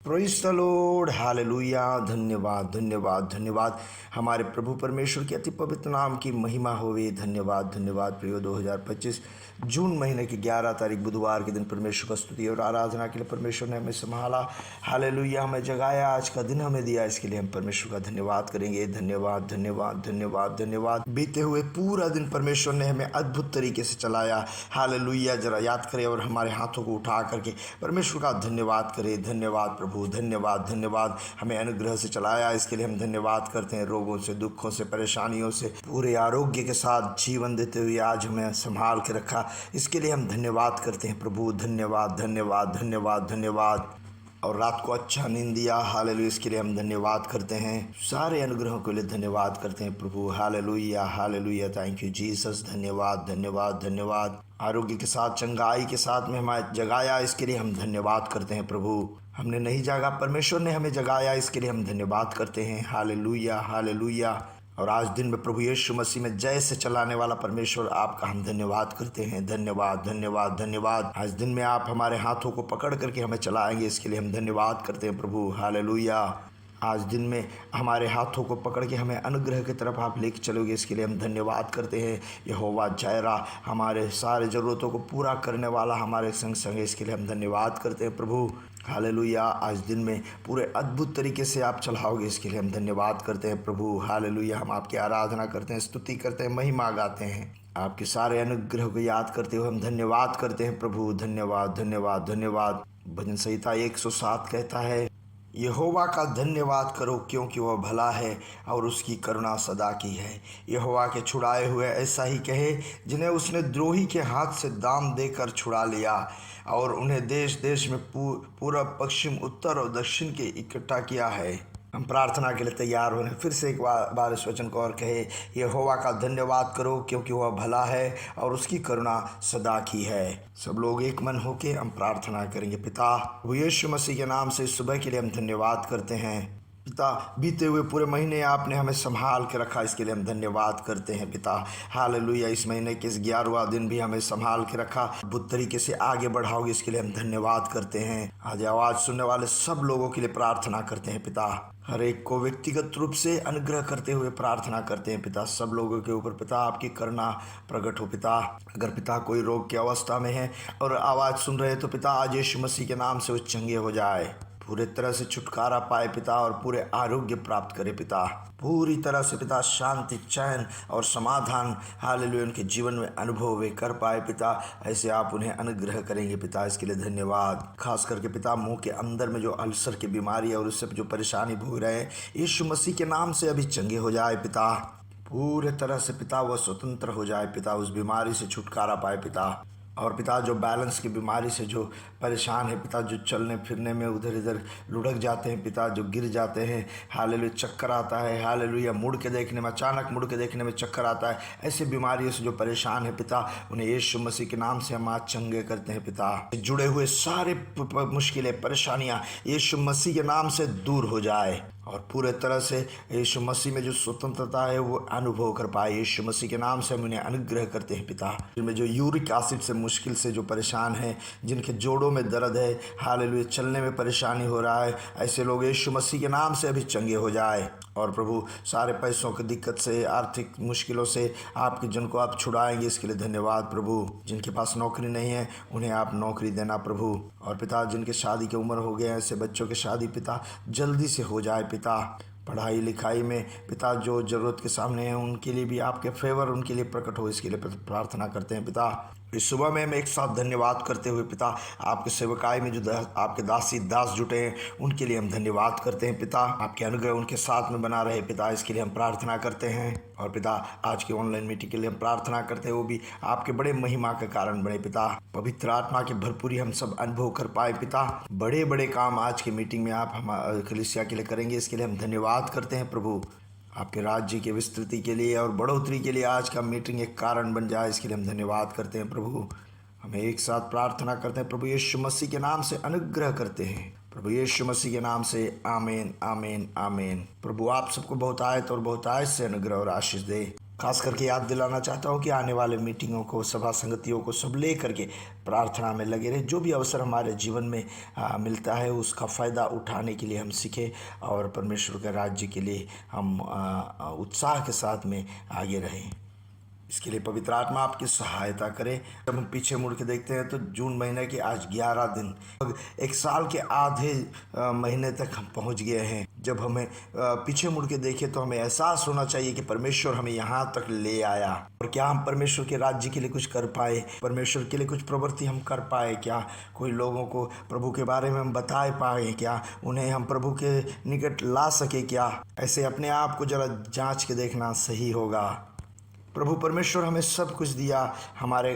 Praise the Lord, hallelujah. धन्यवाद धन्यवाद धन्यवाद। हमारे प्रभु परमेश्वर के अति पवित्र नाम की महिमा होवे। धन्यवाद धन्यवाद। प्रियो 2025 जून महीने की 11 तारीख बुधवार के दिन परमेश्वर का स्तुति और आराधना के लिए परमेश्वर ने हमें संभाला। हालेलुया, हमें जगाया, आज का दिन हमें दिया, इसके लिए हम परमेश्वर का धन्यवाद करेंगे। धन्यवाद धन्यवाद धन्यवाद धन्यवाद। बीते हुए पूरा दिन परमेश्वर ने हमें अद्भुत तरीके से चलाया। हालेलुया, जरा याद करें और हमारे हाथों को उठा करके परमेश्वर का धन्यवाद करें। धन्यवाद प्रभु, धन्यवाद धन्यवाद। हमें अनुग्रह से चलाया, इसके लिए हम धन्यवाद करते हैं। रोगों से, दुखों से, परेशानियों से पूरे आरोग्य के साथ जीवन देते हुए आज हमें संभाल के रखा, इसके लिए हम धन्यवाद करते हैं प्रभु। धन्यवाद धन्यवाद धन्यवाद धन्यवाद। और रात को अच्छा नींद दिया, हालेलुया, इसके लिए हम धन्यवाद करते हैं। सारे अनुग्रहों के लिए धन्यवाद करते हैं प्रभु। हालेलुया हालेलुया, थैंक यू जीसस। धन्यवाद धन्यवाद धन्यवाद। आरोग्य के साथ, चंगाई के साथ में हमें जगाया, इसके लिए हम धन्यवाद करते हैं प्रभु। हमने नहीं जागा, परमेश्वर ने हमें जगाया, इसके लिए हम धन्यवाद करते हैं। Hallelujah hallelujah. और आज दिन में प्रभु यीशु मसीह में जय से चलाने वाला परमेश्वर, आपका हम धन्यवाद करते हैं। धन्यवाद धन्यवाद धन्यवाद। आज दिन में आप हमारे हाथों को पकड़ करके हमें चलाएंगे, इसके लिए हम धन्यवाद करते हैं प्रभु। हालेलुया। आज दिन में हमारे हाथों को पकड़ के हमें अनुग्रह की तरफ आप लेके चलोगे, इसके लिए हम धन्यवाद करते हैं। यहोवा जायरा, हमारे सारे ज़रूरतों को पूरा करने वाला हमारे संग संग, इसके लिए हम धन्यवाद करते हैं प्रभु। हालेलुया। आज दिन में पूरे अद्भुत तरीके से आप चलाओगे, इसके लिए हम धन्यवाद करते हैं प्रभु। हालेलुया। हम आपकी आराधना करते हैं, स्तुति करते हैं, महिमा गाते हैं। आपके सारे अनुग्रह को याद करते हुए हम धन्यवाद करते हैं प्रभु। धन्यवाद धन्यवाद धन्यवाद। भजन संहिता 107 कहता है, यहोवा का धन्यवाद करो क्योंकि वह भला है और उसकी करुणा सदा की है। यहोवा के छुड़ाए हुए ऐसा ही कहे, जिन्हें उसने द्रोही के हाथ से दाम देकर छुड़ा लिया और उन्हें देश देश में पूरब, पश्चिम, उत्तर और दक्षिण के इकट्ठा किया है। हम प्रार्थना के लिए तैयार होने फिर से एक बार इस वचन को और कहे, यहोवा का धन्यवाद करो क्योंकि वह भला है और उसकी करुणा सदा की है। सब लोग एक मन होके हम प्रार्थना करेंगे। पिता, वो यीशु मसीह के नाम से सुबह के लिए हम धन्यवाद करते हैं। पिता, बीते हुए पूरे महीने आपने हमें संभाल के रखा, इसके लिए हम धन्यवाद करते हैं पिता। हालेलुया। इस महीने के इस 11वां दिन भी हमें संभाल के रखा, अद्भुत तरीके से आगे बढ़ाओगे, इसके लिए हम धन्यवाद करते हैं। आज आवाज़ सुनने वाले सब लोगों के लिए प्रार्थना करते हैं पिता। हर एक को व्यक्तिगत रूप से अनुग्रह करते हुए प्रार्थना करते हैं पिता। सब लोगों के ऊपर पिता आपकी करुणा प्रकट हो पिता। अगर पिता कोई रोग की अवस्था में है और आवाज़ सुन रहे तो पिता आज यीशु मसीह के नाम से वो चंगे हो जाए, पूरे तरह से छुटकारा पाए पिता और पूरे आरोग्य प्राप्त करे पिता। पूरी तरह से पिता शांति, चैन और समाधान हालेलुया उनके जीवन में अनुभव वे कर पाए पिता। ऐसे आप उन्हें अनुग्रह करेंगे पिता, इसके लिए धन्यवाद। खास करके पिता मुंह के अंदर में जो अल्सर की बीमारी है और उससे जो परेशानी भोग रहे हैं, यीशु मसीह के नाम से अभी चंगे हो जाए पिता। पूरे तरह से पिता वह स्वतंत्र हो जाए पिता, उस बीमारी से छुटकारा पाए पिता। और पिता जो बैलेंस की बीमारी से जो परेशान है पिता, जो चलने फिरने में उधर इधर लुढ़क जाते हैं पिता, जो गिर जाते हैं, हालेलुया चक्कर आता है, हालेलुया मुड़ के देखने में, अचानक मुड़ के देखने में चक्कर आता है, ऐसी बीमारियों से जो परेशान है पिता, उन्हें यीशु मसीह के नाम से हम आज चंगे करते हैं पिता। जुड़े हुए सारे मुश्किलें, परेशानियाँ यीशु मसीह के नाम से दूर हो जाए और पूरे तरह से यीशु मसीह में जो स्वतंत्रता है वो अनुभव कर पाए। यीशु मसीह के नाम से हम उन्हें अनुग्रह करते हैं पिता। जिनमें जो यूरिक एसिड से मुश्किल से जो परेशान हैं, जिनके जोड़ों में दर्द है, हालेलुया चलने में परेशानी हो रहा है, ऐसे लोग यीशु मसीह के नाम से अभी चंगे हो जाए। और प्रभु सारे पैसों की दिक्कत से, आर्थिक मुश्किलों से आपके जन को आप छुड़ाएंगे, इसके लिए धन्यवाद प्रभु। जिनके पास नौकरी नहीं है उन्हें आप नौकरी देना प्रभु। और पिता जिनके शादी की उम्र हो गए हैं, ऐसे बच्चों की शादी पिता जल्दी से हो जाए पिता। पढ़ाई लिखाई में पिता जो ज़रूरत के सामने हैं उनके लिए भी आपके फेवर उनके लिए प्रकट हो, इसके लिए प्रार्थना करते हैं पिता। इस सुबह में हम एक साथ धन्यवाद करते हुए पिता, आपके सेवकाई में जो आपके दासी दास जुटे हैं उनके लिए हम धन्यवाद करते हैं पिता। आपके अनुग्रह उनके साथ में बना रहे पिता, इसके लिए हम प्रार्थना करते हैं। और पिता आज की ऑनलाइन मीटिंग के लिए हम प्रार्थना करते हैं, वो भी आपके बड़े महिमा के कारण बने पिता। पवित्र आत्मा की भरपूरी हम सब अनुभव कर पाए पिता। बड़े बड़े काम आज की मीटिंग में आप हमारे कलीसिया के लिए करेंगे, इसके लिए हम धन्यवाद करते हैं प्रभु। आपके राज्य की विस्तृति के लिए और बढ़ोतरी के लिए आज का मीटिंग एक कारण बन जाए, इसके लिए हम धन्यवाद करते हैं प्रभु। हमें एक साथ प्रार्थना करते हैं प्रभु यीशु मसीह के नाम से अनुग्रह करते हैं, प्रभु यीशु मसीह के नाम से आमीन आमीन आमीन। प्रभु आप सबको बहुत आयत और बहुत आयत से अनुग्रह और आशीष दे। खास करके याद दिलाना चाहता हूँ कि आने वाले मीटिंगों को, सभा संगतियों को सब ले करके प्रार्थना में लगे रहे। जो भी अवसर हमारे जीवन में मिलता है उसका फ़ायदा उठाने के लिए हम सीखें और परमेश्वर के राज्य के लिए हम उत्साह के साथ में आगे रहें। इसके लिए पवित्र आत्मा आपकी सहायता करे। जब हम पीछे मुड़ के देखते हैं तो जून महीने के आज 11 दिन, एक साल के आधे महीने तक हम पहुंच गए हैं। जब हमें पीछे मुड़ के देखें तो हमें एहसास होना चाहिए कि परमेश्वर हमें यहाँ तक ले आया और क्या हम परमेश्वर के राज्य के लिए कुछ कर पाए, परमेश्वर के लिए कुछ प्रवृत्ति हम कर पाए क्या, कोई लोगों को प्रभु के बारे में हम बता पाए क्या, उन्हें हम प्रभु के निकट ला सके क्या। ऐसे अपने आप को जरा जांच के देखना सही होगा। प्रभु परमेश्वर हमें सब कुछ दिया, हमारे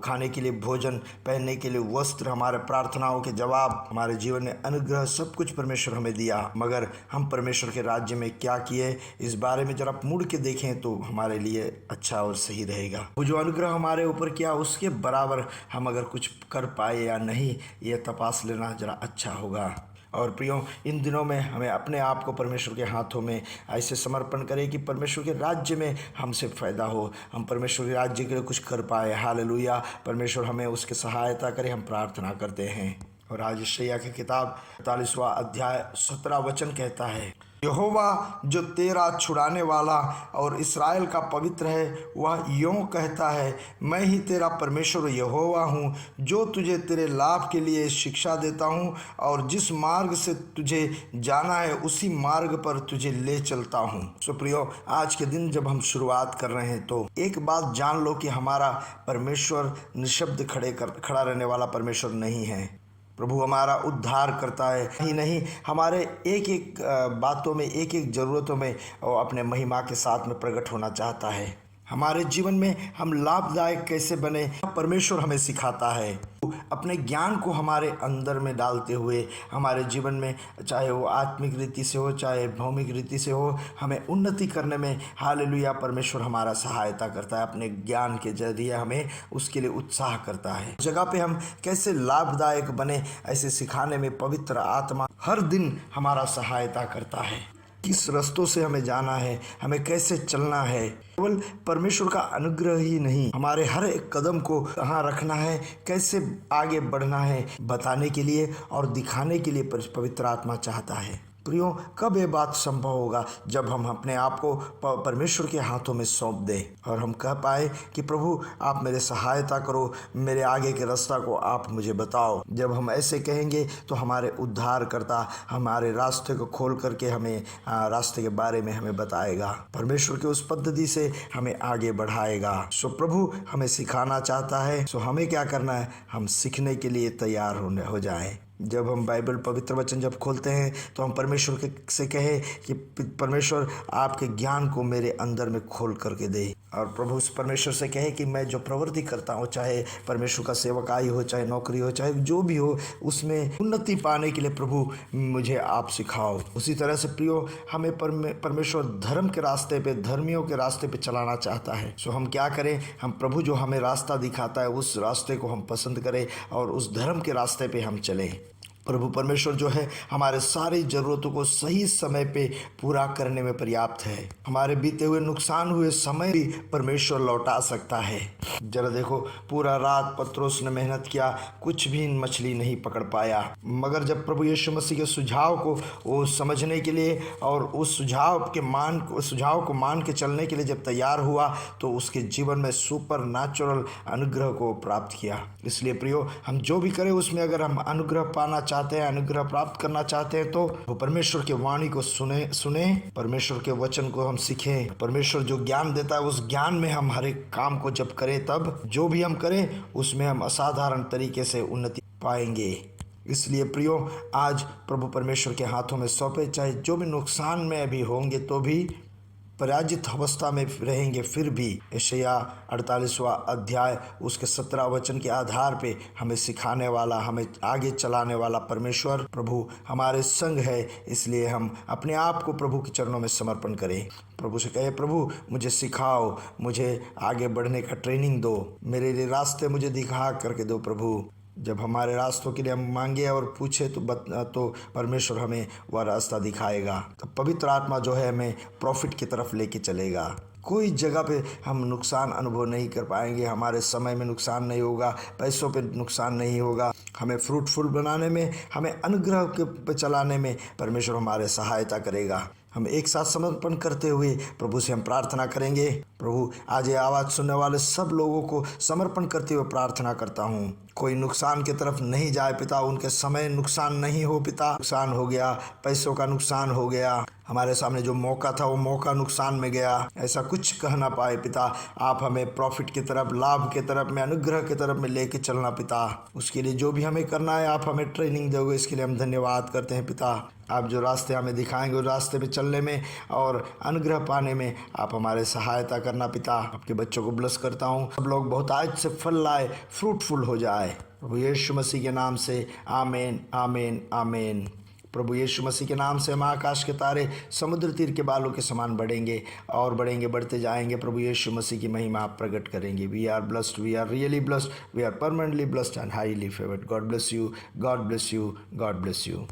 खाने के लिए भोजन, पहनने के लिए वस्त्र, हमारे प्रार्थनाओं के जवाब, हमारे जीवन में अनुग्रह, सब कुछ परमेश्वर हमें दिया। मगर हम परमेश्वर के राज्य में क्या किए, इस बारे में जरा मुड़ के देखें तो हमारे लिए अच्छा और सही रहेगा। वो जो अनुग्रह हमारे ऊपर किया उसके बराबर हम अगर कुछ कर पाए या नहीं, ये तपास लेना जरा अच्छा होगा। और प्रियो, इन दिनों में हमें अपने आप को परमेश्वर के हाथों में ऐसे समर्पण करें कि परमेश्वर के राज्य में हमसे फ़ायदा हो, हम परमेश्वर के राज्य के लिए कुछ कर पाए। हालेलुया। परमेश्वर हमें उसकी सहायता करे, हम प्रार्थना करते हैं। और आज यशायाह की किताब 45वां अध्याय 17 वचन कहता है, यहोवा जो तेरा छुड़ाने वाला और इस्राएल का पवित्र है वह यों कहता है, मैं ही तेरा परमेश्वर यहोवा हूँ, जो तुझे तेरे लाभ के लिए शिक्षा देता हूँ और जिस मार्ग से तुझे जाना है उसी मार्ग पर तुझे ले चलता हूँ। सो प्रियो, आज के दिन जब हम शुरुआत कर रहे हैं तो एक बात जान लो कि हमारा परमेश्वर निशब्द खड़ा रहने वाला परमेश्वर नहीं है। प्रभु हमारा उद्धार करता है ही नहीं, हमारे एक एक बातों में, एक एक ज़रूरतों में वो अपने महिमा के साथ में प्रकट होना चाहता है। हमारे जीवन में हम लाभदायक कैसे बने परमेश्वर हमें सिखाता है। अपने ज्ञान को हमारे अंदर में डालते हुए हमारे जीवन में, चाहे वो आत्मिक रीति से हो चाहे भौमिक रीति से हो, हमें उन्नति करने में हालेलुया परमेश्वर हमारा सहायता करता है। अपने ज्ञान के जरिए हमें उसके लिए उत्साह करता है। जगह पे हम कैसे लाभदायक बने ऐसे सिखाने में पवित्र आत्मा हर दिन हमारा सहायता करता है। किस रास्तों से हमें जाना है, हमें कैसे चलना है, केवल परमेश्वर का अनुग्रह ही नहीं, हमारे हर एक कदम को कहाँ रखना है, कैसे आगे बढ़ना है, बताने के लिए और दिखाने के लिए पवित्र आत्मा चाहता है। प्रियो, कब ये बात संभव होगा? जब हम अपने आप को परमेश्वर के हाथों में सौंप दें और हम कह पाए कि प्रभु आप मेरे सहायता करो, मेरे आगे के रास्ता को आप मुझे बताओ। जब हम ऐसे कहेंगे तो हमारे उद्धार करता हमारे रास्ते को खोल करके हमें रास्ते के बारे में हमें बताएगा, परमेश्वर के उस पद्धति से हमें आगे बढ़ाएगा। सो प्रभु हमें सिखाना चाहता है। सो हमें क्या करना है? हम सीखने के लिए तैयार हो जाएं। जब हम बाइबल पवित्र वचन जब खोलते हैं तो हम परमेश्वर से कहें कि परमेश्वर आपके ज्ञान को मेरे अंदर में खोल करके दे, और प्रभु उस परमेश्वर से कहे कि मैं जो प्रवृत्ति करता हूँ, चाहे परमेश्वर का सेवकाई हो, चाहे नौकरी हो, चाहे जो भी हो, उसमें उन्नति पाने के लिए प्रभु मुझे आप सिखाओ। उसी तरह से प्रियो, हमें परमेश्वर धर्म के रास्ते पे, धर्मियों के रास्ते पे चलाना चाहता है। सो हम क्या करें? हम प्रभु जो हमें रास्ता दिखाता है उस रास्ते को हम पसंद करें और उस धर्म के रास्ते पे हम चलें। प्रभु परमेश्वर जो है हमारे सारी ज़रूरतों को सही समय पे पूरा करने में पर्याप्त है। हमारे बीते हुए नुकसान हुए समय भी परमेश्वर लौटा सकता है। जरा देखो, पूरा रात पत्रोस ने मेहनत किया, कुछ भी मछली नहीं पकड़ पाया, मगर जब प्रभु यीशु मसीह के सुझाव को वो समझने के लिए और उस सुझाव को मान के चलने के लिए जब तैयार हुआ तो उसके जीवन में सुपर नेचुरल अनुग्रह को प्राप्त किया। इसलिए प्रियो, हम जो भी करें उसमें अगर हम अनुग्रह पाना चाहते हैं, अनुग्रह प्राप्त करना चाहते हैं तो वो परमेश्वर के वाणी को सुने, परमेश्वर के वचन को हम सीखें। परमेश्वर जो ज्ञान देता है उस ज्ञान में हम हर एक काम को जब करें, तब जो भी हम करें उसमें हम असाधारण तरीके से उन्नति पाएंगे। इसलिए प्रियो, आज प्रभु परमेश्वर के हाथों में सौंपे, चाहे जो भी नुकसान में अभी होंगे तो भी पराजित अवस्था में रहेंगे, फिर भी यशायाह 48वां अध्याय उसके 17 वचन के आधार पे हमें सिखाने वाला, हमें आगे चलाने वाला परमेश्वर प्रभु हमारे संग है। इसलिए हम अपने आप को प्रभु के चरणों में समर्पण करें। प्रभु से कहे, प्रभु मुझे सिखाओ, मुझे आगे बढ़ने का ट्रेनिंग दो, मेरे लिए रास्ते मुझे दिखा करके दो। प्रभु जब हमारे रास्तों के लिए हम मांगे और पूछे तो परमेश्वर हमें वह रास्ता दिखाएगा। तो पवित्र आत्मा जो है हमें प्रॉफिट की तरफ लेके चलेगा। कोई जगह पे हम नुकसान अनुभव नहीं कर पाएंगे। हमारे समय में नुकसान नहीं होगा, पैसों पे नुकसान नहीं होगा। हमें फ्रूटफुल बनाने में, हमें अनुग्रह के पे चलाने में परमेश्वर हमारे सहायता करेगा। हम एक साथ समर्पण करते हुए प्रभु से हम प्रार्थना करेंगे। प्रभु, आज ये आवाज़ सुनने वाले सब लोगों को समर्पण करते हुए प्रार्थना करता हूँ, कोई नुकसान की तरफ नहीं जाए पिता। उनके समय नुकसान नहीं हो पिता। नुकसान हो गया, पैसों का नुकसान हो गया, हमारे सामने जो मौका था वो मौका नुकसान में गया, ऐसा कुछ कह ना पाए पिता। आप हमें प्रॉफिट की तरफ, लाभ की तरफ में, अनुग्रह की तरफ में लेके चलना पिता। उसके लिए जो भी हमें करना है आप हमें ट्रेनिंग दोगे, इसके लिए हम धन्यवाद करते हैं पिता। आप जो रास्ते हमें दिखाएंगे उस रास्ते पे चलने में और अनुग्रह पाने में आप हमारे सहायता करना पिता। आपके बच्चों को ब्लेस करता हूँ, सब लोग बहुत आज से फल लाए, फ्रूटफुल हो जाए प्रभु यीशु मसीह के नाम से। आमीन, आमीन, आमीन। प्रभु यीशु मसीह के नाम से हम आकाश के तारे समुद्र तीर के बालों के समान बढ़ेंगे और बढ़ेंगे, बढ़ते जाएंगे। प्रभु यीशु मसीह की महिमा आप प्रकट करेंगे। We are blessed, we are really blessed, we are permanently blessed and highly favoured. God bless you, God bless you, God bless you.